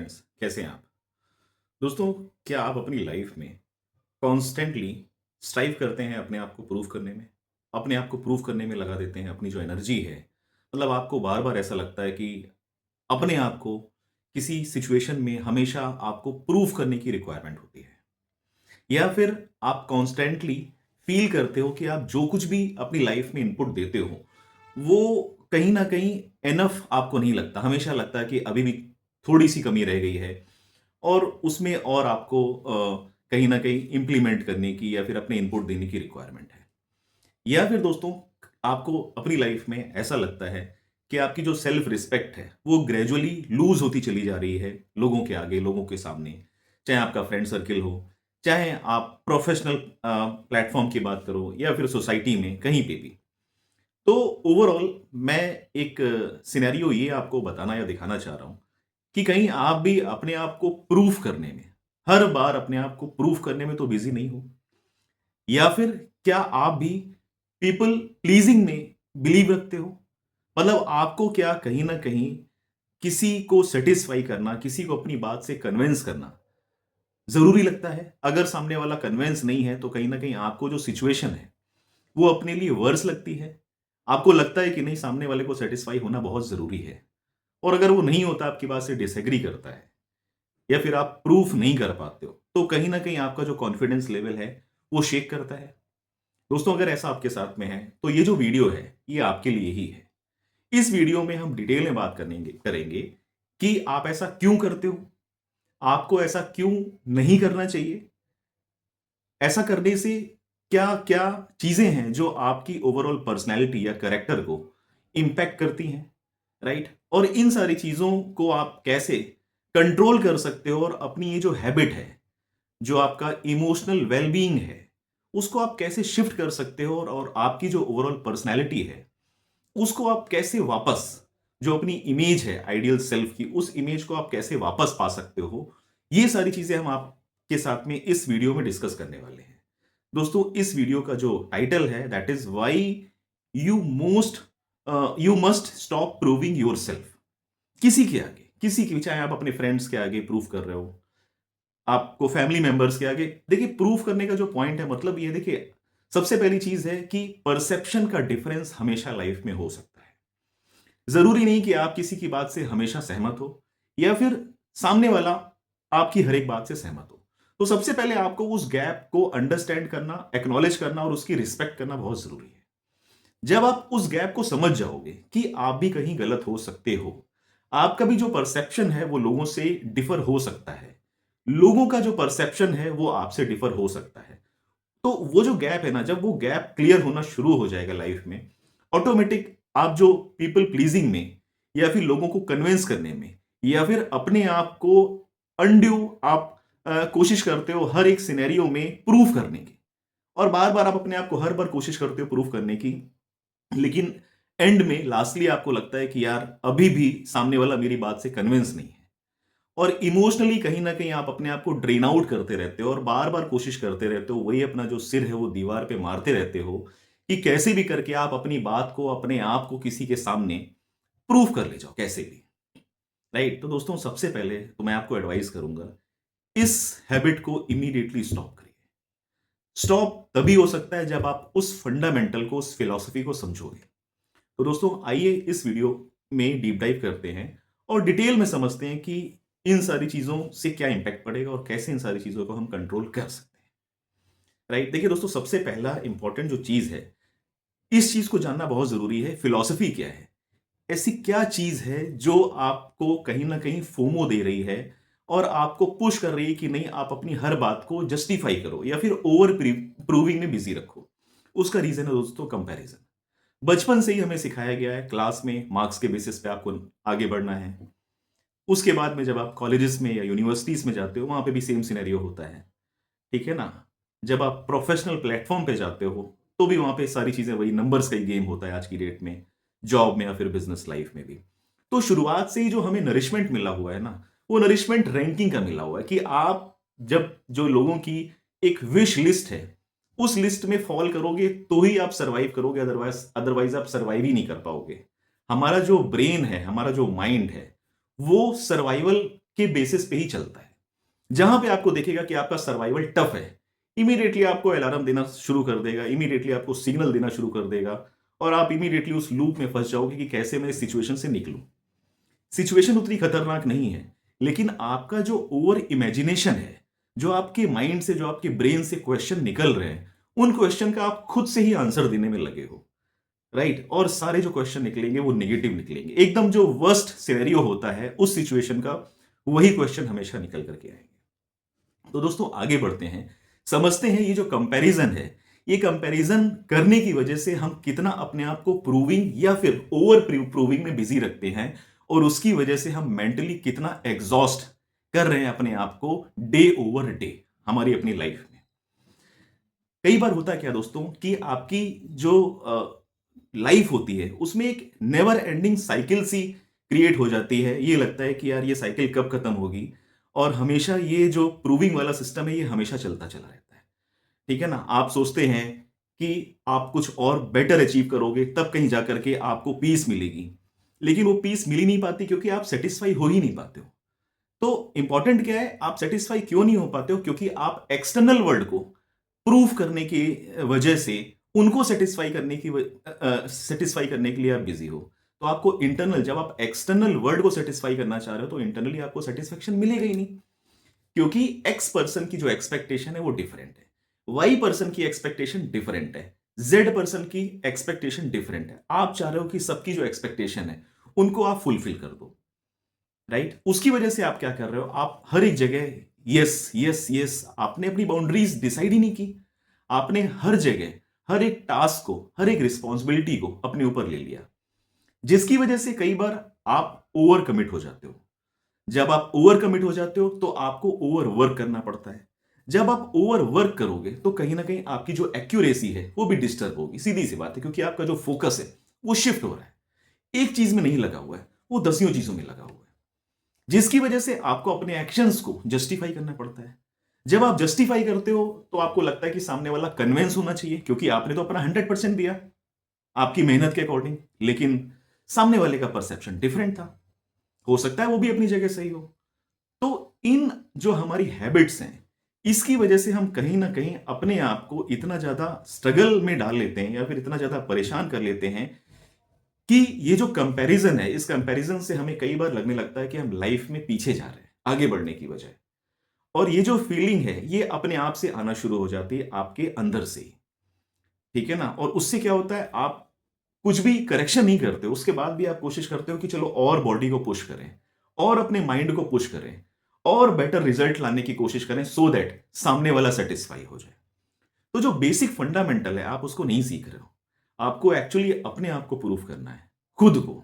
Friends, कैसे हैं आप? दोस्तों, क्या आप अपनी लाइफ में कॉन्स्टेंटली स्ट्राइव करते हैं अपने आप को प्रूव करने में? अपने आप को प्रूव करने में लगा देते हैं अपनी जो एनर्जी है, मतलब आपको बार-बार ऐसा लगता है कि अपने आप को किसी सिचुएशन में हमेशा आपको प्रूव करने की रिक्वायरमेंट होती है। या फिर आप कॉन्स्टेंटली फील करते हो कि आप जो कुछ भी अपनी लाइफ में इनपुट देते हो, वो कहीं न कहीं इनफ आपको नहीं लगता। हमेशा लगता है कि अभी भी थोड़ी-सी कमी रह गई है और उसमें और आपको कहीं न कहीं इम्प्लीमेंट करने की या फिर अपने इनपुट देने की रिक्वायरमेंट है। या फिर दोस्तों, आपको अपनी लाइफ में ऐसा लगता है कि आपकी जो सेल्फ रिस्पेक्ट है, वो ग्रेजुअली लूज़ होती चली जा रही है लोगों के आगे, लोगों के सामने। चाहे आपका फ्रेंड सर्किल हो, चाहे आप प्रोफ़ेशनल प्लेटफ़ॉर्म की बात करो या फिर सोसाइटी में, कहीं पे भी। तो ओवरऑल मैं एक सिनेरियो ये आपको बताना या दिखाना चाह रहा हूँ कि कहीं आप भी अपने आप को प्रूफ करने में, हर बार अपने आप को प्रूफ करने में तो बिज़ी नहीं हो? या फिर क्या आप भी पीपल प्लीज़िंग में बिलीव रखते हो? मतलब आपको क्या कहीं न कहीं किसी को सैटिस्फाई करना, किसी को अपनी बात से कन्विंस करना ज़रूरी लगता है? अगर सामने वाला कन्विंस नहीं है, तो कहीं न कहीं आपको जो सिचुएशन है, वो अपने लिए वर्स लगती है? आपको लगता है कि नहीं, सामने वाले को सैटिस्फाई होना बहुत ज़रूरी है और अगर वो नहीं होता, आपकी बात से डिसएग्री करता है या फिर आप प्रूफ नहीं कर पाते हो, तो कहीं न कहीं आपका जो कॉन्फिडेंस लेवल है, वो शेक करता है। दोस्तों, अगर ऐसा आपके साथ में है, तो ये जो वीडियो है, ये आपके लिए ही है। इस वीडियो में हम डिटेल में बात करेंगे कि आप ऐसा क्यों करते हो? आपको ऐसा क्यों नहीं करना चाहिए? ऐसा करने से क्या-क्या चीज़ें हैं जो आपकी ओवरऑल पर्सनैलिटी या कैरेक्टर को इम्पैक्ट करती हैं, राइट? और इन सारी चीज़ों को आप कैसे कंट्रोल कर सकते हो और अपनी ये जो हैबिट है, जो आपका इमोशनल वेल-बीइंग है, उसको आप कैसे शिफ्ट कर सकते हो और आपकी जो ओवरऑल पर्सनैलिटी है, उसको आप कैसे वापस, जो अपनी इमेज है आइडियल सेल्फ की, उस इमेज को आप कैसे वापस पा सकते हो, ये सारी चीज़ें हम आपके साथ में इस वीडियो में डिस्कस करने वाले हैं। दोस्तों, इस वीडियो का जो टाइटल है, that is why you must stop proving yourself. किसी के आगे, किसी की भी, चाहे आप अपने फ्रेंड्स के आगे प्रूव कर रहे हो, आपको फैमिली मेंबर्स के आगे, देखिए प्रूफ करने का जो पॉइंट है, मतलब ये देखिए, सबसे पहली चीज़ है कि परसेप्शन का डिफरेंस हमेशा लाइफ में हो सकता है। ज़रूरी नहीं कि आप किसी की बात से हमेशा सहमत हो या फिर सामने वाला आपकी हर एक बात से सहमत हो। तो सबसे पहले आपको उस गैप को अंडरस्टैंड करना, एक्नॉलेज करना और उसकी रिस्पेक्ट करना बहुत ज़रूरी है। जब आप उस गैप को समझ जाओगे कि आप भी कहीं गलत हो सकते हो, आपका भी जो परसेप्शन है वो लोगों से डिफर हो सकता है। लोगों का जो परसेप्शन है वो आपसे डिफर हो सकता है। तो वो जो गैप है ना, जब वो गैप क्लियर होना शुरू हो जाएगा लाइफ में, ऑटोमेटिक आप जो पीपल प्लीजिंग में या फिर लोगों को कन्विंस करने में या फिर अपने आप को अनड्यू आप कोशिश करते हो हर एक सिनेरियो में प्रूव करने की, और बार-बार आप अपने आप को हर बार कोशिश करते हो प्रूव करने की, लेकिन एंड में लास्टली आपको लगता है कि यार अभी भी सामने वाला मेरी बात से कन्विंस नहीं है, और इमोशनली कहीं न कहीं आप अपने आप को ड्रेन आउट करते रहते हो और बार-बार कोशिश करते रहते हो, वही अपना जो सिर है वो दीवार पे मारते रहते हो कि कैसे भी करके आप अपनी बात को, अपने आप को किसी के सामने प्रूव कर ले जाओ कैसे भी, राइट? तो दोस्तों, सबसे पहले तो मैं आपको एडवाइस करूँगा, इस हैबिट को इमीडिएटली स्टॉप करिए। स्टॉप तभी हो सकता है जब आप उस फंडामेंटल को, उस फिलॉसफी को समझोगे। तो दोस्तों, आइए इस वीडियो में डीप डाइव करते हैं और डिटेल में समझते हैं कि इन सारी चीज़ों से क्या इम्पैक्ट पड़ेगा और कैसे इन सारी चीज़ों को हम कंट्रोल कर सकते हैं, राइट? देखिए दोस्तों, सबसे पहला इंपॉर्टेंट जो चीज़ है, इस चीज़ को जानना बहुत ज़रूरी है, फिलॉसफी क्या है? ऐसी क्या चीज़ है जो आपको कहीं न कहीं फोमो दे रही है और आपको पुश कर रही है कि नहीं, आप अपनी हर बात को जस्टिफाई करो या फिर ओवर प्रूविंग में बिज़ी रखो? उसका रीज़न है दोस्तों, कंपैरिज़न। बचपन से ही हमें सिखाया गया है, क्लास में मार्क्स के बेसिस पे आपको आगे बढ़ना है। उसके बाद में जब आप कॉलेजेस में या यूनिवर्सिटीज़ में जाते हो, वहाँ पे भी सेम सिनेरियो होता है, ठीक है ना? जब आप प्रोफ़ेशनल प्लेटफ़ॉर्म पे जाते हो, तो भी वहाँ पे सारी चीज़ें वही नंबर्स का ही गेम होता है आज की डेट में, जॉब में या फिर बिज़नेस लाइफ़ में भी। तो शुरुआत से ही जो हमें नरिशमेंट मिला हुआ है ना, वो नरिशमेंट रैंकिंग का मिला हुआ है कि आप जब जो लोगों की एक विश लिस्ट है, उस लिस्ट में फ़ॉल करोगे तो ही आप सर्वाइव करोगे, अदरवाइज़ आप सर्वाइव ही नहीं कर पाओगे। हमारा जो ब्रेन है, हमारा जो माइंड है, वो सर्वाइवल के बेसिस पे ही चलता है। जहां पे आपको देखेगा कि आपका सर्वाइवल टफ है, इमीडिएटली आपको अलार्म देना शुरू कर देगा, इमीडिएटली आपको सिग्नल देना शुरू कर देगा, और आप इमीडिएटली उस लूप में फंस जाओगे कि कैसे मैं इस सिचुएशन से निकलूं। सिचुएशन उतनी खतरनाक नहीं है, लेकिन आपका जो ओवर इमेजिनेशन है, जो आपके माइंड से, जो आपके ब्रेन से क्वेश्चन निकल रहे हैं, उन क्वेश्चन का आप खुद से ही आंसर देने में लगे हो, राइट? और सारे जो क्वेश्चन निकलेंगे वो नेगेटिव निकलेंगे। एकदम जो वर्स्ट सिनेरियो होता है उस सिचुएशन का, वही क्वेश्चन हमेशा निकल करके आएंगे। तो दोस्तों आगे बढ़ते हैं, समझते हैं ये जो कंपैरिजन है, ये कंपैरिजन करने की वजह से हम कितना अपने आप को प्रूविंग या फिर ओवर प्रूविंग में बिजी रखते हैं, और उसकी वजह से हम मेंटली कितना एग्जॉस्ट कर रहे हैं अपने आप को डे ओवर डे हमारी अपनी लाइफ में। कई बार होता है क्या दोस्तों कि आपकी जो लाइफ होती है उसमें एक नेवर एंडिंग साइकिल सी क्रिएट हो जाती है। ये लगता है कि यार ये साइकिल कब खत्म होगी, और हमेशा ये जो प्रूविंग वाला सिस्टम है ये हमेशा चलता चला रहता है। ठीक है ना? आप सोचते हैं कि आप कुछ और बेटर अचीव करोगे, तब कहीं जाकर के आपको पीस मिलेगी, लेकिन वो पीस मिल ही नहीं पाती क्योंकि आप सेटिस्फाई हो ही नहीं पाते हो। तो इंपॉर्टेंट क्या है, आप सेटिस्फाई क्यों नहीं हो पाते हो? क्योंकि आप एक्सटर्नल वर्ल्ड को प्रूफ करने की वजह से, उनको सेटिस्फाई करने के लिए आप बिजी हो। तो आपको इंटरनल, जब आप एक्सटर्नल वर्ल्ड को सेटिस्फाई करना चाह रहे हो तो इंटरनली आपको सेटिस्फेक्शन मिलेगा ही नहीं, क्योंकि एक्स पर्सन की जो एक्सपेक्टेशन है वो डिफरेंट है, वाई पर्सन की एक्सपेक्टेशन डिफरेंट है, जेड पर्सन की एक्सपेक्टेशन डिफरेंट है। आप चाह रहे हो कि सबकी जो एक्सपेक्टेशन है उनको आप फुलफिल कर दो, राइट? उसकी वजह से आप क्या कर रहे हो, आप हर एक जगह यस यस यस, आपने अपनी बाउंड्रीज डिसाइड ही नहीं की। आपने हर जगह, हर एक टास्क को, हर एक रिस्पॉन्सिबिलिटी को अपने ऊपर ले लिया, जिसकी वजह से कई बार आप ओवर कमिट हो जाते हो। जब आप ओवर कमिट हो जाते हो तो आपको ओवर वर्क करना पड़ता है। जब आप ओवर वर्क करोगे तो कहीं ना कहीं आपकी जो एक्यूरेसी है वो भी डिस्टर्ब होगी, सीधी सी बात है, क्योंकि आपका जो फोकस है वो शिफ्ट हो रहा है, एक चीज में नहीं लगा हुआ है, वो दसियों चीजों में लगा हुआ है, जिसकी वजह से आपको अपने एक्शंस को जस्टिफाई करना पड़ता है। जब आप जस्टिफाई करते हो तो आपको लगता है कि सामने वाला कन्विंस होना चाहिए, क्योंकि आपने तो अपना 100% दिया आपकी मेहनत के अकॉर्डिंग, लेकिन सामने वाले का परसेप्शन डिफरेंट था। हो सकता है वो भी अपनी जगह सही हो। तो इन जो हमारी हैबिट्स हैं, इसकी वजह से हम कहीं ना कहीं अपने आप को इतना ज्यादा स्ट्रगल में डाल लेते हैं, या फिर इतना ज्यादा परेशान कर लेते हैं कि ये जो कंपैरिजन है, इस कंपैरिजन से हमें कई बार लगने लगता है कि हम लाइफ में पीछे जा रहे हैं आगे बढ़ने की बजाय। और ये जो फीलिंग है ये अपने आप से आना शुरू हो जाती है आपके अंदर से ही, ठीक है ना? और उससे क्या होता है, आप कुछ भी करेक्शन नहीं करते, उसके बाद भी आप कोशिश करते हो कि चलो और बॉडी को पुश करें, और अपने माइंड को पुश करें, और बेटर रिजल्ट लाने की कोशिश करें, सो दैट सामने वाला सेटिस्फाई हो जाए। तो जो बेसिक फंडामेंटल है आप उसको नहीं सीख रहे हो। आपको एक्चुअली अपने आप को प्रूफ करना है, खुद को।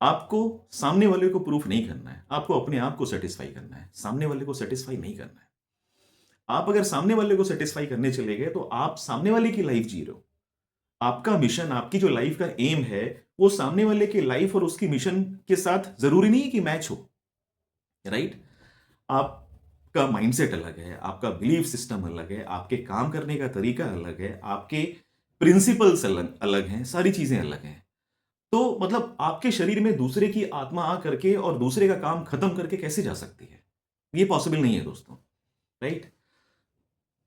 आपको सामने वाले को प्रूफ नहीं करना है, आपको अपने आप को सेटिस्फाई करना है, सामने वाले को सेटिस्फाई नहीं करना है। आप अगर सामने वाले को सेटिस्फाई करने चले गए तो आप सामने वाले की लाइफ जी रहे हो। आपका मिशन, आपकी जो लाइफ का एम है, वो सामने वाले की लाइफ और उसकी मिशन के साथ जरूरी नहीं है कि मैच हो, राइट? आपका माइंडसेट अलग है, आपका बिलीफ सिस्टम अलग है, आपके काम करने का तरीका अलग है, आपके प्रिंसिपल्स अलग अलग हैं, सारी चीजें अलग हैं। तो मतलब आपके शरीर में दूसरे की आत्मा आ करके और दूसरे का काम खत्म करके कैसे जा सकती है? ये पॉसिबल नहीं है दोस्तों, राइट?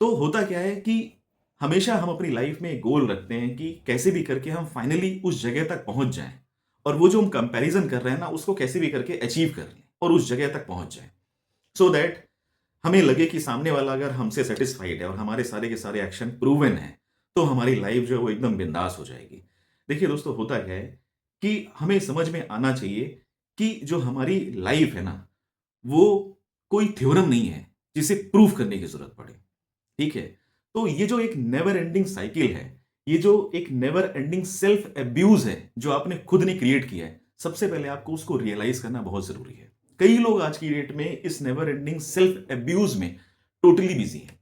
तो होता क्या है कि हमेशा हम अपनी लाइफ में एक गोल रखते हैं कि कैसे भी करके हम फाइनली उस जगह तक पहुंच जाएं, और वो जो हम कंपैरिजन कर रहे हैं ना उसको कैसे भी करके अचीव कर लें और उस जगह तक पहुंच जाएं, सो दैट हमें लगे कि सामने वाला अगर हमसे सेटिस्फाइड है और हमारे सारे के सारे एक्शन प्रूवन है, तो हमारी लाइफ जो है वो एकदम बिंदास हो जाएगी। देखिए दोस्तों, होता क्या है कि हमें समझ में आना चाहिए कि जो हमारी लाइफ है ना, वो कोई थ्योरम नहीं है जिसे प्रूफ करने की जरूरत पड़े, ठीक है? तो ये जो एक नेवर एंडिंग साइकिल है, ये जो एक नेवर एंडिंग सेल्फ एब्यूज है जो आपने खुद ने क्रिएट किया है, सबसे पहले आपको उसको रियलाइज करना बहुत जरूरी है। कई लोग आज की डेट में इस नेवर एंडिंग सेल्फ एब्यूज में टोटली बिजी हैं।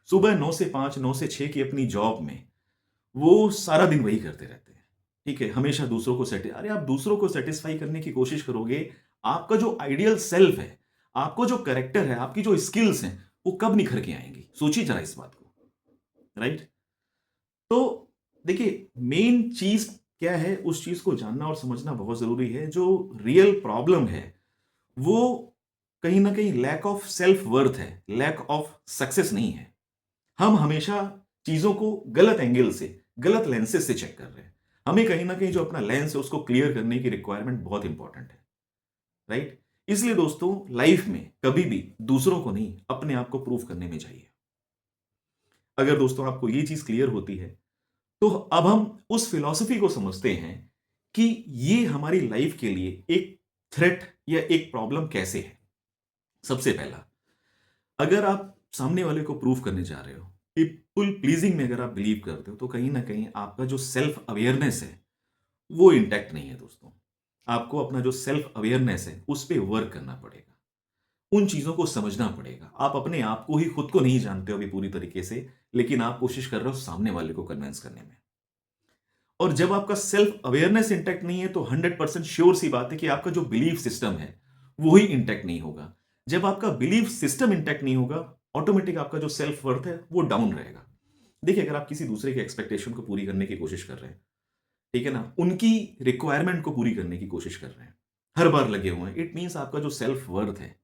सुबह 9 से 5, 9 से 6 की अपनी जॉब में वो सारा दिन वही करते रहते हैं, ठीक है? हमेशा दूसरों को अरे आप दूसरों को सेटिस्फाई करने की कोशिश करोगे, आपका जो आइडियल सेल्फ है, आपको जो कैरेक्टर है, आपकी जो स्किल्स हैं, वो कब निखर के आएंगी? सोचिए जरा इस बात को, राइट? तो देखिए, मेन चीज क्या है, उस चीज को जानना और समझना बहुत जरूरी है। जो रियल प्रॉब्लम है वो कहीं ना कहीं लैक ऑफ सेल्फ वर्थ है, लैक ऑफ सक्सेस नहीं है। हम हमेशा चीजों को गलत एंगल से, गलत लेंसेज से चेक कर रहे हैं। हमें कहीं ना कहीं जो अपना लेंस है उसको क्लियर करने की रिक्वायरमेंट बहुत इंपॉर्टेंट है, राइट? इसलिए दोस्तों लाइफ में कभी भी दूसरों को नहीं, अपने आप को प्रूव करने में जाइए। अगर दोस्तों आपको ये चीज क्लियर होती है तो अब हम उस फिलॉसफी को समझते हैं कि ये हमारी लाइफ के लिए एक थ्रेट या एक प्रॉब्लम कैसे है। सबसे पहला, अगर आप सामने वाले को प्रूव करने जा रहे हो, पीपुल प्लीजिंग में अगर आप बिलीव करते हो, तो कहीं ना कहीं आपका जो सेल्फ अवेयरनेस है वो इंटैक्ट नहीं है दोस्तों। आपको अपना जो सेल्फ अवेयरनेस है उस पर वर्क करना पड़ेगा, उन चीजों को समझना पड़ेगा। आप अपने आप को ही, खुद को नहीं जानते हो अभी पूरी तरीके से, लेकिन आप कोशिश कर रहे हो सामने वाले को कन्विंस करने में। और जब आपका सेल्फ अवेयरनेस इंटैक्ट नहीं है तो 100% श्योर सी बात है कि आपका जो बिलीफ सिस्टम है वो ही इंटैक्ट नहीं होगा। जब आपका बिलीफ सिस्टम इंटैक्ट नहीं होगा, ऑटोमेटिक आपका जो सेल्फ वर्थ है वो डाउन रहेगा। देखिए, अगर आप किसी दूसरे के एक्सपेक्टेशन को पूरी करने की कोशिश कर रहे हैं, ठीक है ना, उनकी रिक्वायरमेंट को पूरी करने की कोशिश कर रहे हैं, हर बार लगे हुए हैं, इट मीन्स आपका जो सेल्फ वर्थ है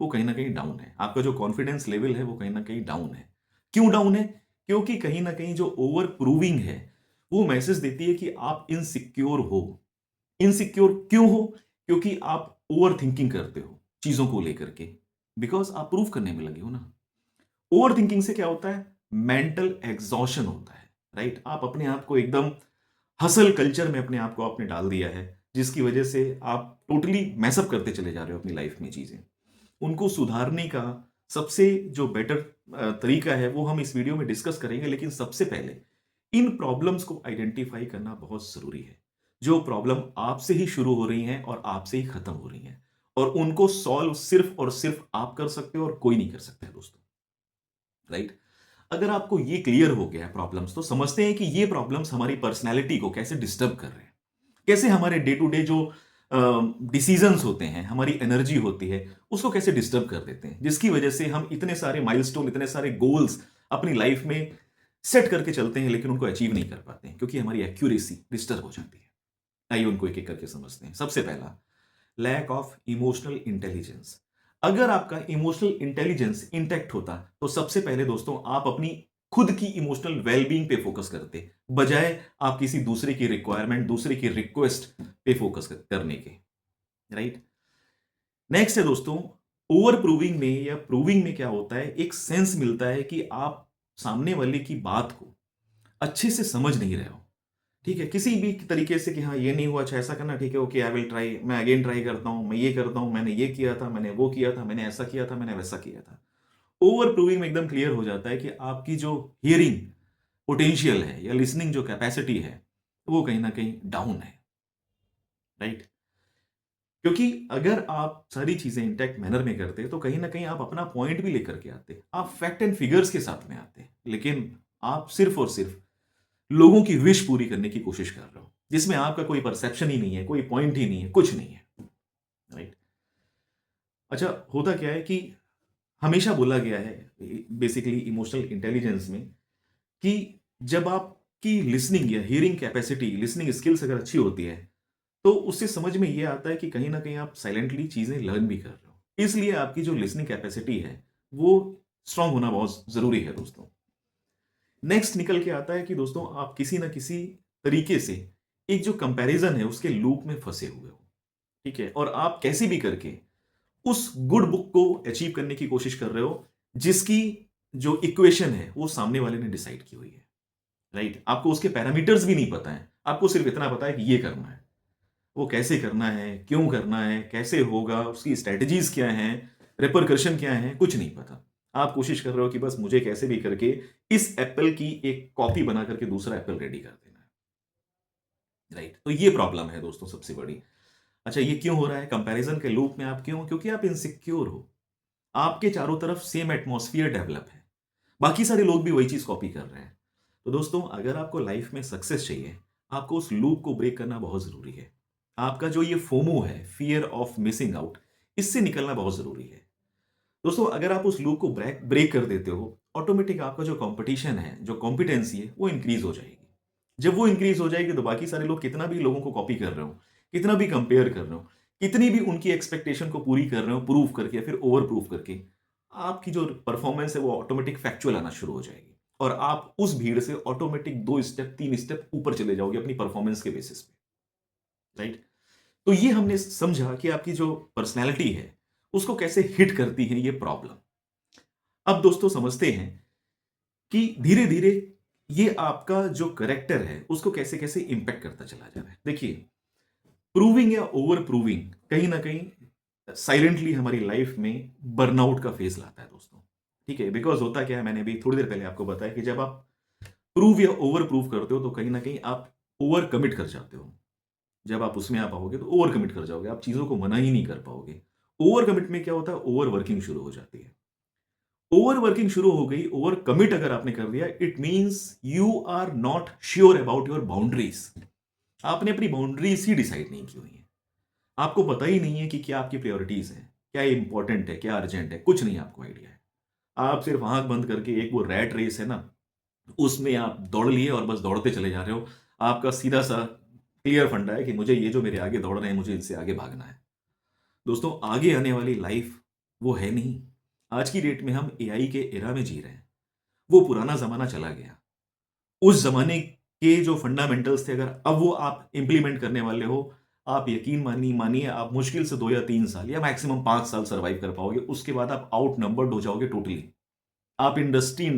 वो कहीं ना कहीं डाउन है। आपका जो कॉन्फिडेंस लेवल है वो कहीं ना कहीं डाउन है। क्यों डाउन है? क्योंकि कहीं ना कहीं जो ओवर प्रूविंग है वो मैसेज देती है कि आप इनसिक्योर हो। इनसिक्योर क्यों हो? क्योंकि आप ओवर थिंकिंग करते हो चीजों को लेकर के, बिकॉज आप प्रूव करने में लगे हो ना। ओवर थिंकिंग से क्या होता है? मेंटल एग्जॉशन होता है, राइट? आप अपने आप को एकदम हसल कल्चर में अपने आप को आपने डाल दिया है, जिसकी वजह से आप टोटली मैसअप करते चले जा रहे हो अपनी लाइफ में चीजें। उनको सुधारने का सबसे जो बेटर तरीका है वो हम इस वीडियो में डिस्कस करेंगे, लेकिन सबसे पहले इन प्रॉब्लम्स को आइडेंटिफाई करना बहुत जरूरी है। जो प्रॉब्लम आपसे ही शुरू हो रही हैं और आपसे ही खत्म हो रही हैं, और उनको सॉल्व सिर्फ और सिर्फ आप कर सकते हो और कोई नहीं कर सकता है दोस्तों, राइट? अगर आपको ये क्लियर हो गया है प्रॉब्लम्स, तो समझते हैं कि ये प्रॉब्लम्स हमारी पर्सनैलिटी को कैसे डिस्टर्ब कर रहे हैं, कैसे हमारे डे टू डे जो डिसीजंस होते हैं, हमारी एनर्जी होती है, उसको कैसे डिस्टर्ब कर देते हैं, जिसकी वजह से हम इतने सारे माइलस्टोन, इतने सारे गोल्स अपनी लाइफ में सेट करके चलते हैं, लेकिन उनको अचीव नहीं कर पाते हैं क्योंकि हमारी एक्यूरेसी डिस्टर्ब हो जाती है। आइए उनको एक एक करके समझते हैं। सबसे पहला, लैक ऑफ इमोशनल इंटेलिजेंस। अगर आपका इमोशनल इंटेलिजेंस इंटैक्ट होता तो सबसे पहले दोस्तों आप अपनी खुद की इमोशनल वेलबींग पे फोकस करते, बजाय आप किसी दूसरे की रिक्वायरमेंट, दूसरे की रिक्वेस्ट पे फोकस करने के, राइट? नेक्स्ट है दोस्तों, ओवर प्रूविंग में या प्रूविंग में क्या होता है, एक सेंस मिलता है कि आप सामने वाले की बात को अच्छे से समझ नहीं रहे हो। ठीक है, किसी भी तरीके से कि हाँ ये नहीं हुआ, अच्छा ऐसा करना, ठीक है, ओके, आई विल ट्राई, मैं अगेन ट्राई करता हूँ, मैं ये करता हूँ, मैंने ये किया था, मैंने वो किया था, मैंने ऐसा किया था, मैंने वैसा किया था। ओवर प्रूविंग में एकदम क्लियर हो जाता है कि आपकी जो हियरिंग पोटेंशियल है या लिसनिंग जो कैपेसिटी है वो कहीं ना कहीं डाउन है, राइट? क्योंकि अगर आप सारी चीजें इंटैक्ट मैनर में करते तो कहीं ना कहीं आप अपना पॉइंट भी लेकर के आते, आप फैक्ट एंड फिगर्स के साथ में आते, लेकिन आप सिर्फ और सिर्फ लोगों की विश पूरी करने की कोशिश कर रहे हो, जिसमें आपका कोई परसेप्शन ही नहीं है, कोई पॉइंट ही नहीं है, कुछ नहीं है, राइट? अच्छा, होता क्या है कि हमेशा बोला गया है बेसिकली इमोशनल इंटेलिजेंस में कि जब आपकी लिसनिंग या हियरिंग कैपेसिटी, लिसनिंग स्किल्स अगर अच्छी होती है तो उससे समझ में यह आता है कि कहीं ना कहीं आप साइलेंटली चीजें लर्न भी कर रहे हो। इसलिए आपकी जो लिसनिंग कैपेसिटी है वो स्ट्रांग होना बहुत जरूरी है दोस्तों। नेक्स्ट निकल के आता है कि दोस्तों आप किसी ना किसी तरीके से एक जो कंपैरिजन है उसके लूप में फंसे हुए हो, ठीक है, और आप कैसे भी करके उस गुड बुक को अचीव करने की कोशिश कर रहे हो जिसकी जो इक्वेशन है वो सामने वाले ने डिसाइड की हुई है, राइट? आपको उसके पैरामीटर्स भी नहीं पता है, आपको सिर्फ इतना पता है कि ये करना है। वो कैसे करना है, क्यों करना है, कैसे होगा, उसकी स्ट्रेटजीज क्या हैं, रिपरकशन क्या है, कुछ नहीं पता। आप कोशिश कर रहे हो कि बस मुझे कैसे भी करके इस एप्पल की एक कॉपी बना करके दूसरा एप्पल रेडी कर देना है, राइट? तो ये प्रॉब्लम है दोस्तों सबसे बड़ी। अच्छा, ये क्यों हो रहा है? कंपैरिजन के लूप में आप क्यों? क्योंकि आप इनसिक्योर हो। आपके चारों तरफ सेम एटमॉस्फेयर डेवलप है, बाकी सारे लोग भी वही चीज कॉपी कर रहे हैं। तो दोस्तों, अगर आपको लाइफ में सक्सेस चाहिए, आपको उस लूप को ब्रेक करना बहुत जरूरी है। आपका जो ये फोमो है, फियर ऑफ मिसिंग आउट, इससे निकलना बहुत जरूरी है। दोस्तों, अगर आप उस लूप को ब्रेक ब्रेक कर देते हो, ऑटोमेटिक आपका जो कंपटीशन है, जो कॉम्पिटेंसी है, वो इंक्रीज हो जाएगी। जब वो इंक्रीज हो जाएगी तो बाकी सारे लोग कितना भी लोगों को कॉपी कर रहे हो, कितना भी कंपेयर कर रहे हो, कितनी भी उनकी एक्सपेक्टेशन को पूरी कर रहे हो प्रूव करके, फिर ओवर प्रूव करके, आपकी जो परफॉर्मेंस है वो ऑटोमेटिक फैक्चुअल आना शुरू हो जाएगी और आप उस भीड़ से ऑटोमेटिक 2 स्टेप 3 स्टेप ऊपर चले जाओगे अपनी परफॉर्मेंस के बेसिस पे, राइट? तो ये हमने समझा कि आपकी जो पर्सनैलिटी है उसको कैसे हिट करती है ये प्रॉब्लम। अब दोस्तों समझते हैं कि धीरे धीरे ये आपका जो करेक्टर है उसको कैसे कैसे इंपैक्ट करता चला जा रहा है। देखिए, प्रूविंग या ओवर प्रूविंग कहीं ना कहीं साइलेंटली हमारी लाइफ में बर्नआउट का फेज लाता है दोस्तों। ठीक है, बिकॉज होता क्या है, मैंने भी थोड़ी देर पहले आपको बताया कि जब आप प्रूव या ओवर प्रूव करते हो तो कहीं ना कहीं आप ओवर कमिट कर जाते हो। जब आप उसमें आ पाओगे तो ओवर कमिट कर जाओगे, आप चीजों को मना ही नहीं कर पाओगे। ओवर कमिट में क्या होता है, ओवर वर्किंग शुरू हो जाती है। ओवर वर्किंग शुरू हो गई, ओवर कमिट अगर आपने कर दिया, it means you are not sure about your boundaries. आपने अपनी बाउंड्रीज ही डिसाइड नहीं की हुई है। आपको पता ही नहीं है कि क्या आपकी प्रायोरिटीज है, क्या इंपॉर्टेंट है, क्या अर्जेंट है, कुछ नहीं आपको आइडिया है। आप सिर्फ आंख बंद करके एक वो रैट रेस है ना, उसमें आप दौड़ लिए और बस दौड़ते चले जा रहे हो। आपका सीधा सा क्लियर फंडा है कि मुझे ये जो मेरे आगे दौड़ रहे हैं मुझे इनसे आगे भागना है। दोस्तों, आगे आने वाली लाइफ वो है नहीं। आज की डेट में हम एआई के एरा में जी रहे हैं। वो पुराना जमाना चला गया। उस जमाने के जो फंडामेंटल्स थे, अगर अब वो आप इंप्लीमेंट करने वाले हो, आप यकीन मानिए आप मुश्किल से 2 या 3 साल या मैक्सिमम 5 साल सर्वाइव कर पाओगे। उसके बाद आप आउट नंबर्ड हो जाओगे टोटली। आप इंडस्ट्री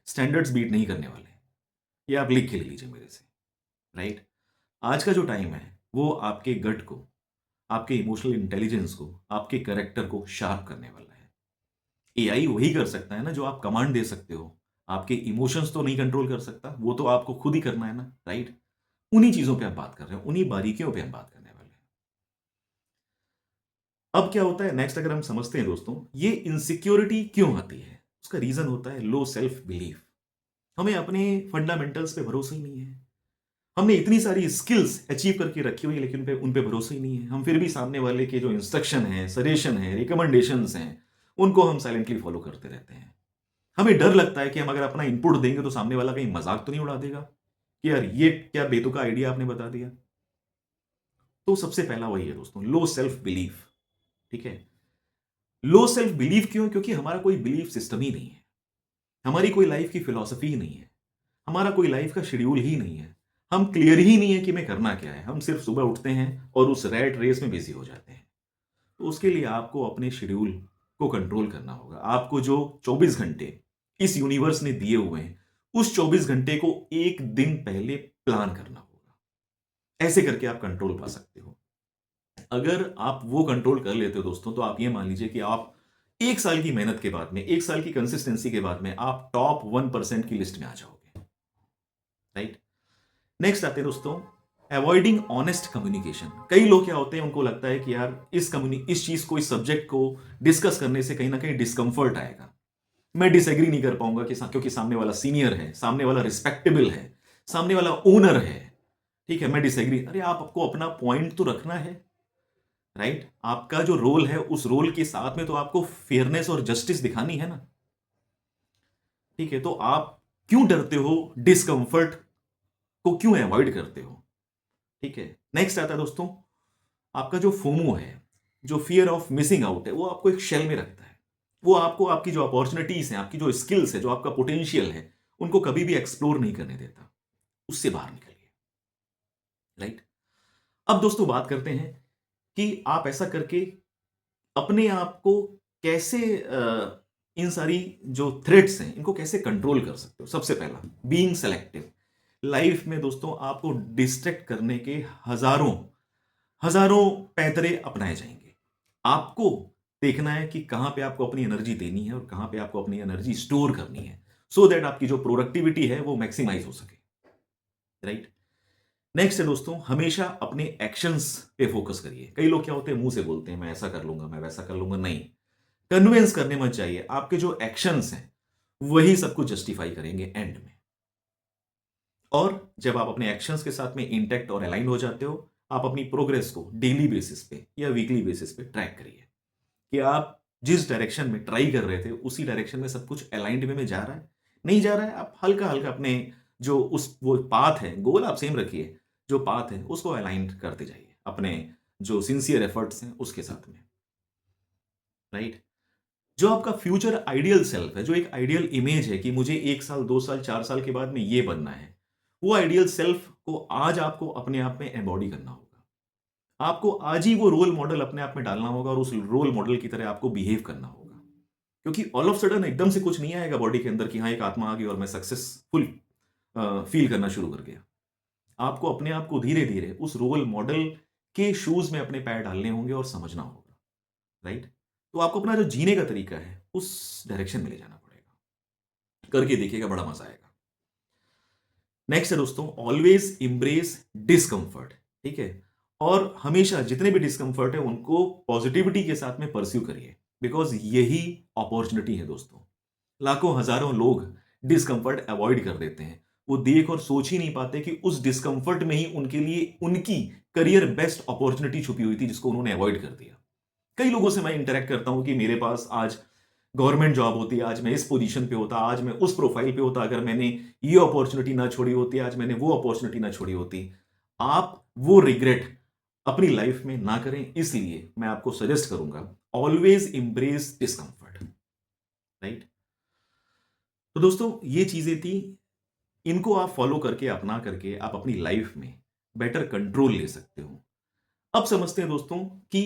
स्टैंडर्ड्स बीट नहीं करने वाले। ये आप लिख के ले लीजिए मेरे से, राइट? आज का जो टाइम है वो आपके गट को, आपके इमोशनल इंटेलिजेंस को, आपके करेक्टर को शार्प करने वाला है। एआई वही कर सकता है ना जो आप कमांड दे सकते हो। आपके इमोशंस तो नहीं कंट्रोल कर सकता, वो तो आपको खुद ही करना है ना, राइट? उन्हीं चीजों पे आप बात कर रहे हैं, उन्हीं बारीकियों पे हम बात करने वाले हैं। अब क्या होता है नेक्स्ट, अगर हम समझते हैं दोस्तों, ये इनसिक्योरिटी क्यों आती है, उसका रीजन होता है लो सेल्फ बिलीफ। हमें अपने फंडामेंटल्स पे भरोसा ही नहीं है। हमने इतनी सारी स्किल्स अचीव करके रखी हुई है लेकिन उन पे भरोसा ही नहीं है। हम फिर भी सामने वाले के जो इंस्ट्रक्शन है, सजेशन है, रिकमेंडेशंस हैं, उनको हम साइलेंटली फॉलो करते रहते हैं। हमें डर लगता है कि हम अगर अपना इनपुट देंगे तो सामने वाला कहीं मजाक तो नहीं उड़ा देगा कि यार ये क्या बेतुका आइडिया आपने बता दिया। तो सबसे पहला वही है दोस्तों, लो सेल्फ बिलीफ। ठीक है, लो सेल्फ बिलीफ क्यों? क्योंकि हमारा कोई बिलीफ सिस्टम ही नहीं है, हमारी कोई लाइफ की फिलॉसफी ही नहीं है, हमारा कोई लाइफ का शेड्यूल ही नहीं है। हम क्लियर ही नहीं है कि मैं करना क्या है। हम सिर्फ सुबह उठते हैं और उस रैट रेस में बिजी हो जाते हैं। तो उसके लिए आपको अपने शेड्यूल को कंट्रोल करना होगा। आपको जो 24 घंटे इस यूनिवर्स ने दिए हुए हैं, उस 24 घंटे को एक दिन पहले प्लान करना होगा। ऐसे करके आप कंट्रोल पा सकते हो। अगर आप वो कंट्रोल कर लेते हो दोस्तों, तो आप ये मान लीजिए कि आप 1 साल की मेहनत के बाद में, 1 साल की कंसिस्टेंसी के बाद में आप टॉप 1% की लिस्ट में आ जाओगे, राइट? नेक्स्ट आते हैं दोस्तों, अवॉइडिंग ऑनेस्ट कम्युनिकेशन। कई लोग क्या होते हैं, उनको लगता है कि यार इस चीज को, इस सब्जेक्ट को डिस्कस करने से कहीं ना कहीं डिस्कंफर्ट आएगा, मैं डिसएग्री नहीं कर पाऊंगा क्योंकि सामने वाला सीनियर है, सामने वाला रिस्पेक्टेबल है, सामने वाला ओनर है। ठीक है, मैं डिसएग्री। अरे आपको अपना पॉइंट तो रखना है, राइट? आपका जो रोल है उस रोल के साथ में तो आपको फेयरनेस और जस्टिस दिखानी है ना। ठीक है, तो आप क्यों डरते हो, डिस्कंफर्ट को क्यों अवॉइड करते हो? ठीक है, नेक्स्ट आता है दोस्तों, आपका जो फोमो है, जो फियर ऑफ मिसिंग आउट है, वो आपको एक शेल में रखता है। वो आपको आपकी जो अपॉर्चुनिटीज हैं, आपकी जो स्किल्स है, जो आपका पोटेंशियल है, उनको कभी भी एक्सप्लोर नहीं करने देता। उससे बाहर निकलिए, राइट? अब दोस्तों बात करते हैं कि आप ऐसा करके अपने आप को कैसे इन सारी जो थ्रेट्स हैं इनको कैसे कंट्रोल कर सकते हो। सबसे पहला, बीइंग सेलेक्टिव। लाइफ में दोस्तों आपको डिस्ट्रैक्ट करने के हजारों हजारों पैतरे अपनाए जाएंगे। आपको देखना है कि कहां पे आपको अपनी एनर्जी देनी है और कहां पे आपको अपनी एनर्जी स्टोर करनी है, सो दैट आपकी जो प्रोडक्टिविटी है वो मैक्सिमाइज हो सके, राइट? नेक्स्ट है दोस्तों, हमेशा अपने एक्शंस पे फोकस करिए। कई लोग क्या होते हैं, मुंह से बोलते हैं मैं ऐसा कर लूंगा, मैं वैसा कर लूंगा। नहीं, कन्विंस करने मत चाहिए। आपके जो एक्शंस हैं वही सब कुछ जस्टिफाई करेंगे एंड में। और जब आप अपने एक्शंस के साथ में इंटैक्ट और अलाइन हो जाते हो, आप अपनी प्रोग्रेस को डेली बेसिस पे या वीकली बेसिस पे ट्रैक करिए कि आप जिस डायरेक्शन में ट्राई कर रहे थे उसी डायरेक्शन में सब कुछ अलाइंड वे में जा रहा है, नहीं जा रहा है। आप हल्का हल्का अपने जो वो पाथ है, गोल आप सेम रखिए, जो पाथ है उसको अलाइन करते जाइए, अपने जो सिंसियर एफर्ट्स हैं उसके साथ में, राइट? जो आपका फ्यूचर आइडियल सेल्फ है, जो एक आइडियल इमेज है कि मुझे 1 साल, 2 साल, 4 साल के बाद में ये बनना है, वो आइडियल सेल्फ को आज आपको अपने आप में एम्बॉडी करना होगा। आपको आज ही वो रोल मॉडल अपने आप में डालना होगा और उस रोल मॉडल की तरह आपको बिहेव करना होगा। क्योंकि ऑल ऑफ सडन एकदम से कुछ नहीं आएगा बॉडी के अंदर कि हाँ, एक आत्मा आ गई और मैं सक्सेसफुल फील करना शुरू कर गया। आपको अपने आप को धीरे-धीरे उस रोल मॉडल के शूज़ में अपने पैर डालने होंगे और समझना होगा, राइट? तो आपको अपना जो जीने का तरीका है, उस डायरेक्शन में ले जाना पड़ेगा। करके देखिएगा, बड़ा मज़ा आएगा। नेक्स्ट है दोस्तों, ऑलवेज एम्ब्रेस डिस्कम्फर्ट, ठीक है? और हमेशा जितने भी डिस्कम्फर्ट है उनको पॉजिटिविटी के साथ में परस्यू करिए, बिकॉज़ यही अपॉर्चुनिटी है दोस्तों। लाखों हजारों लोग डिस्कम्फर्ट अवॉइड कर देते हैं। वो देख और सोच ही नहीं पाते कि उस डिस्कम्फर्ट में ही उनके लिए उनकी करियर बेस्ट अपॉर्चुनिटी छुपी हुई थी जिसको उन्होंने अवॉइड कर दिया। कई लोगों से मैं इंटरैक्ट करता हूं कि मेरे पास आज गवर्नमेंट जॉब होती, आज मैं इस पोजीशन पे होता, आज मैं उस प्रोफाइल पे होता, अगर मैंने ये अपॉर्चुनिटी ना छोड़ी होती, आज मैंने वो अपॉर्चुनिटी ना छोड़ी होती। आप वो रिग्रेट अपनी लाइफ में ना करें, इसलिए मैं आपको सजेस्ट करूंगा, ऑलवेज इंब्रेस डिस्कम्फर्ट, राइट? तो दोस्तों ये चीजें थी, इनको आप फॉलो करके अपना करके आप अपनी लाइफ में बेटर कंट्रोल ले सकते हो। अब समझते हैं दोस्तों कि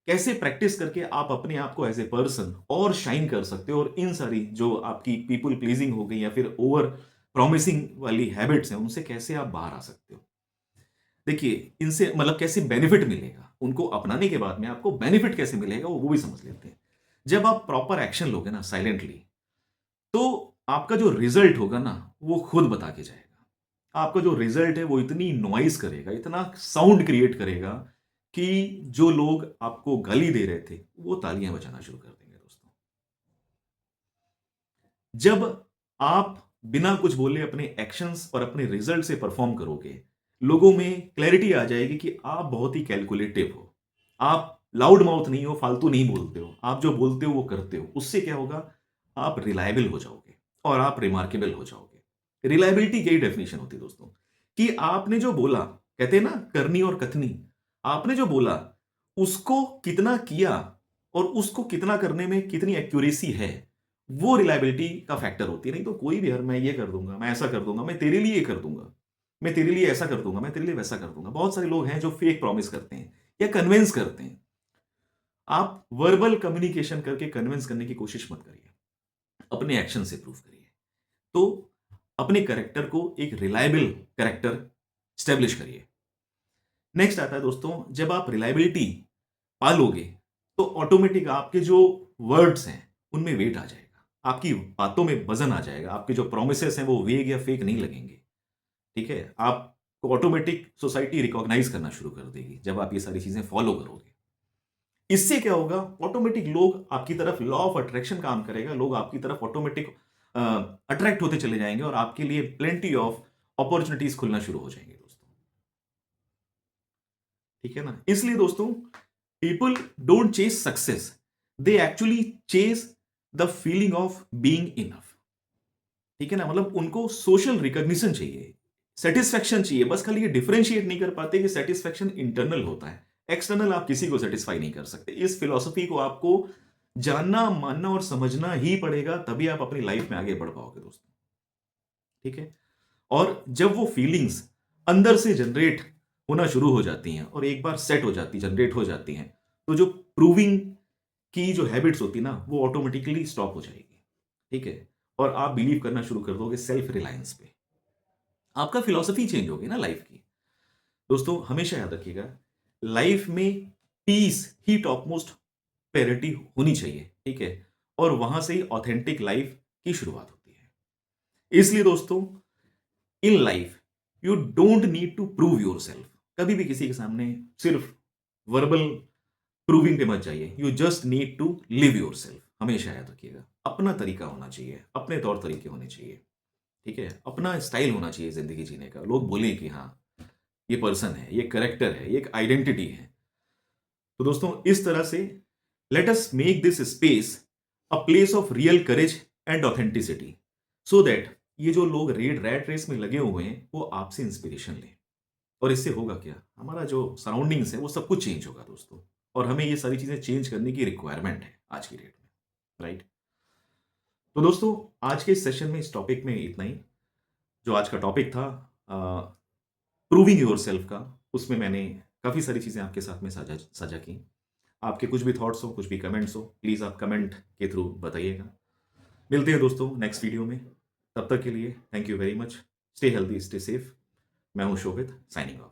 कैसे प्रैक्टिस करके आप अपने आप को एज ए पर्सन और शाइन कर सकते हो और इन सारी जो आपकी पीपल प्लीजिंग हो गई या फिर ओवर प्रॉमिसिंग वाली हैबिट्स हैं उनसे कैसे आप बाहर आ सकते हो। देखिए, इनसे मतलब कैसे बेनिफिट मिलेगा, उनको अपनाने के बाद में आपको बेनिफिट कैसे मिलेगा वो भी समझ लेते हैं। जब आप प्रॉपर एक्शन लोगे ना साइलेंटली, तो आपका जो रिजल्ट होगा ना वो खुद बता के जाएगा। आपका जो रिजल्ट है वो इतनी नॉइज करेगा, इतना साउंड क्रिएट करेगा कि जो लोग आपको गाली दे रहे थे वो तालियां बजाना शुरू कर देंगे दोस्तों। जब आप बिना कुछ बोले अपने एक्शंस और अपने रिजल्ट से परफॉर्म करोगे, लोगों में क्लैरिटी आ जाएगी कि आप बहुत ही कैलकुलेटिव हो, आप लाउड माउथ नहीं हो, फालतू नहीं बोलते हो, आप जो बोलते हो वो करते हो। उससे क्या होगा, आप रिलायबल हो जाओगे और आप रिमार्केबल हो जाओगे। रिलायबिलिटी की यही डेफिनेशन होती है दोस्तों, कि आपने जो बोला, कहते हैं ना करनी और कथनी, आपने जो बोला उसको कितना किया और उसको कितना करने में कितनी एक्यूरेसी है, वो रिलायबिलिटी का फैक्टर होती है। नहीं तो कोई भी, यार मैं ये कर दूंगा, मैं ऐसा कर दूंगा, मैं तेरे लिए ये कर दूंगा, मैं तेरे लिए ऐसा कर दूंगा, मैं तेरे लिए वैसा कर दूंगा। बहुत सारे लोग हैं जो फेक प्रॉमिस करते हैं या कन्विंस करते हैं। आप वर्बल कम्युनिकेशन करके कन्विंस करने की कोशिश मत करिए, अपने एक्शन से प्रूव करिए। तो अपने कैरेक्टर को एक रिलायबल कैरेक्टर स्टैब्लिश करिए। नेक्स्ट आता है दोस्तों, जब आप रिलायबिलिटी पालोगे तो ऑटोमेटिक आपके जो वर्ड्स हैं उनमें वेट आ जाएगा, आपकी बातों में वजन आ जाएगा, आपके जो प्रोमिसेस हैं वो वेग या फेक नहीं लगेंगे, ठीक है? आपको ऑटोमेटिक सोसाइटी रिकॉग्नाइज करना शुरू कर देगी जब आप ये सारी चीजें फॉलो करोगे। इससे क्या होगा, ऑटोमेटिक लोग आपकी तरफ, लॉ ऑफ अट्रैक्शन काम करेगा, लोग आपकी तरफ ऑटोमेटिक अट्रैक्ट होते चले जाएंगे और आपके लिए प्लेंटी ऑफ अपॉर्चुनिटीज खुलना शुरू हो जाएंगे दोस्तों, ठीक है ना? इसलिए दोस्तों, people don't chase success, they actually chase the feeling of being enough, ठीक है ना? मतलब उनको सोशल रिकॉग्निशन चाहिए, सेटिस्फैक्शन चाहिए। बस खाली ये डिफरेंशिएट नहीं कर पाते कि सेटिस्फैक्शन इंटरनल होता है, एक्सटर्नल आप किसी को सेटिस्फाई नहीं कर सकते। इस फिलॉसफी को आपको जानना, मानना और समझना ही पड़ेगा, तभी आप अपनी लाइफ में आगे बढ़ पाओगे दोस्तों, ठीक है? और जब वो फीलिंग्स अंदर से जनरेट होना शुरू हो जाती हैं और एक बार सेट हो जाती, जनरेट हो जाती हैं, तो जो प्रूविंग की जो हैबिट्स होती है ना वो ऑटोमेटिकली स्टॉप हो जाएगी, ठीक है? और आप बिलीव करना शुरू कर दोगे सेल्फ रिलायंस पे। आपका फिलॉसफी चेंज होगी ना लाइफ की। दोस्तों हमेशा याद रखिएगा, लाइफ में पीस ही टॉप मोस्ट प्रायोरिटी होनी चाहिए, ठीक है? और वहां से ही ऑथेंटिक लाइफ की शुरुआत होती है। इसलिए दोस्तों, in life you don't need to prove yourself. कभी भी किसी के सामने सिर्फ वर्बल प्रूविंग पे मत जाइए, you just need to live yourself. हमेशा याद रखिएगा, अपना तरीका होना चाहिए, अपने तौर तरीके होने चाहिए, ठीक है? अपना स्टाइल होना चाहिए जिंदगी जीने का। लोग बोलें कि हाँ, ये पर्सन है, ये करेक्टर है, ये एक आइडेंटिटी है। तो दोस्तों इस तरह से let us make this space a place of real courage and authenticity, so that ये जो लोग रेड रैट रेस में लगे हुए हैं वो आपसे इंस्पिरेशन लें और इससे होगा क्या? हमारा जो सराउंडिंग्स है वो सब कुछ चेंज होगा दोस्तों, और हमें ये सारी चीज़ें चेंज करने की रिक्वायरमेंट है आज की डेट में, राइट? तो दोस्तों, आज के इस सेशन में इस टॉपिक में इतना ही। जो आज का टॉपिक था प्रूविंग योरसेल्फ का, उसमें मैंने काफ़ी सारी चीज़ें आपके साथ में साझा साझा की। आपके कुछ भी थॉट्स हो, कुछ भी कमेंट्स हो, प्लीज़ आप कमेंट के थ्रू बताइएगा। मिलते हैं दोस्तों नेक्स्ट वीडियो में। तब तक के लिए thank you very much. Stay healthy, stay safe. मैं हूं शोभित, साइनिंग ऑफ।